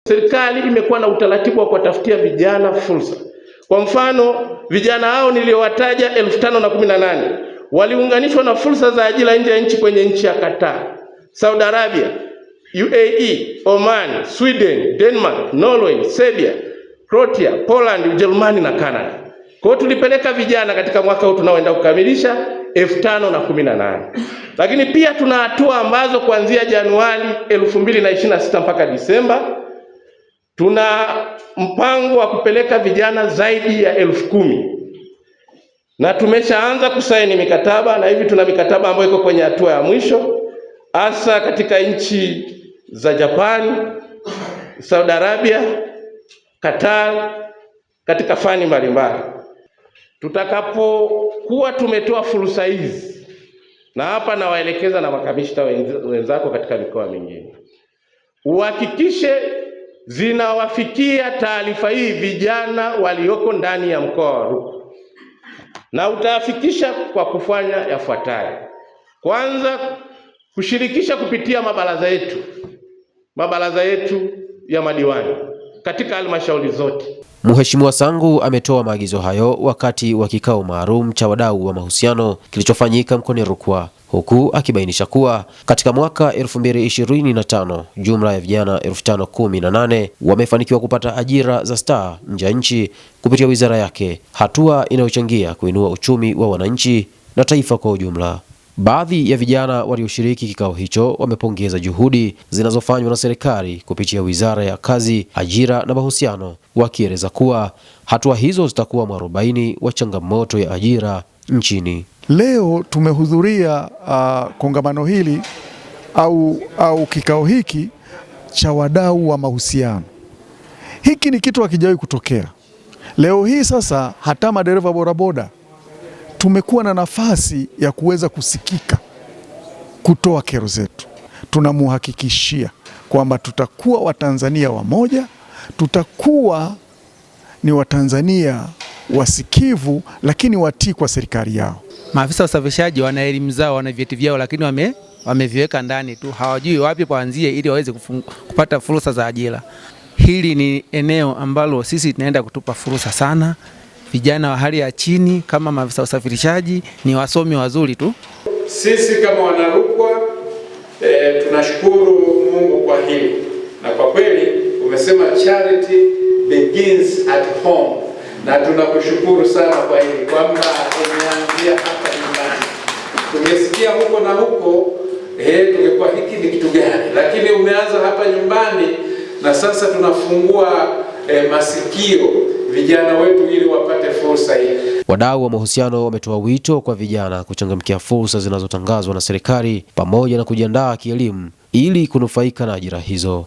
Serikali imekuwa na utaratibu wa kuwatafutia vijana fursa. Kwa mfano, vijana hao niliowataja 1518 waliunganishwa na fursa za ajira nje ya nchi kwenye nchi ya Qatar, Saudi Arabia, UAE, Oman, Sweden, Denmark, Norway, Serbia, Croatia, Poland, Ujerumani na Canada. Kwa hiyo tulipeleka vijana katika mwaka huu tunaoenda kukamilisha 1518. Lakini pia tuna hatua ambazo kuanzia Januari 2026 mpaka Disemba tuna mpango wa kupeleka vijana zaidi ya 10,000. Na tumeshaanza kusaini mikataba, na hivi tuna mikataba ambayo iko kwenye hatua ya mwisho, hasa katika nchi za Japan, Saudi Arabia, Qatar, katika fani mbalimbali. Tutakapokuwa tumetoa fursa hizi, na hapa nawaelekeza na makamishna wenzako katika mikoa mingine, uhakikishe zinawafikia taarifa hii vijana walioko ndani ya mkoa wa Rukwa, na utafikisha kwa kufanya yafuatayo. Kwanza, kushirikisha kupitia mabaraza yetu ya madiwani katika halmashauri zote. Mheshimiwa Sangu ametoa maagizo hayo wakati wa kikao maalum cha wadau wa mahusiano kilichofanyika mkoani Rukwa, huku akibainisha kuwa katika mwaka 2025 jumla ya vijana 1518 wamefanikiwa kupata ajira za staa nje ya nchi kupitia wizara yake, hatua inayochangia kuinua uchumi wa wananchi na taifa kwa ujumla. Baadhi ya vijana walioshiriki kikao hicho wamepongeza juhudi zinazofanywa na serikali kupitia Wizara ya Kazi, Ajira na Mahusiano, wakieleza kuwa hatua hizo zitakuwa mwarobaini wa changamoto ya ajira nchini. Leo tumehudhuria kongamano hili au kikao hiki cha wadau wa mahusiano. Hiki ni kitu hakijawahi kutokea. Leo hii sasa hata madereva bodaboda tumekuwa na nafasi ya kuweza kusikika, kutoa kero zetu. Tunamuhakikishia kwamba tutakuwa Watanzania wamoja, tutakuwa ni Watanzania wasikivu, lakini watii kwa serikali yao. Maafisa wa usafirishaji wana elimu zao, wana vyeti vyao, lakini wameviweka ndani tu, hawajui wapi paanzie ili waweze kupata fursa za ajira. Hili ni eneo ambalo sisi tunaenda kutupa fursa sana. Vijana wa hali ya chini kama maafisa usafirishaji ni wasomi wazuri tu. Sisi kama Wanarukwa tunashukuru Mungu kwa hili, na kwa kweli umesema charity begins at home, na tunakushukuru sana kwa hili kwamba umeanzia hapa nyumbani. Tumesikia huko na huko, tungekuwa hiki ni kitu gani, lakini umeanza hapa nyumbani, na sasa tunafungua masikio vijana wetu ili wapate fursa hii. Wadau wa mahusiano wametoa wito kwa vijana kuchangamkia fursa zinazotangazwa na serikali pamoja na kujiandaa kielimu ili kunufaika na ajira hizo.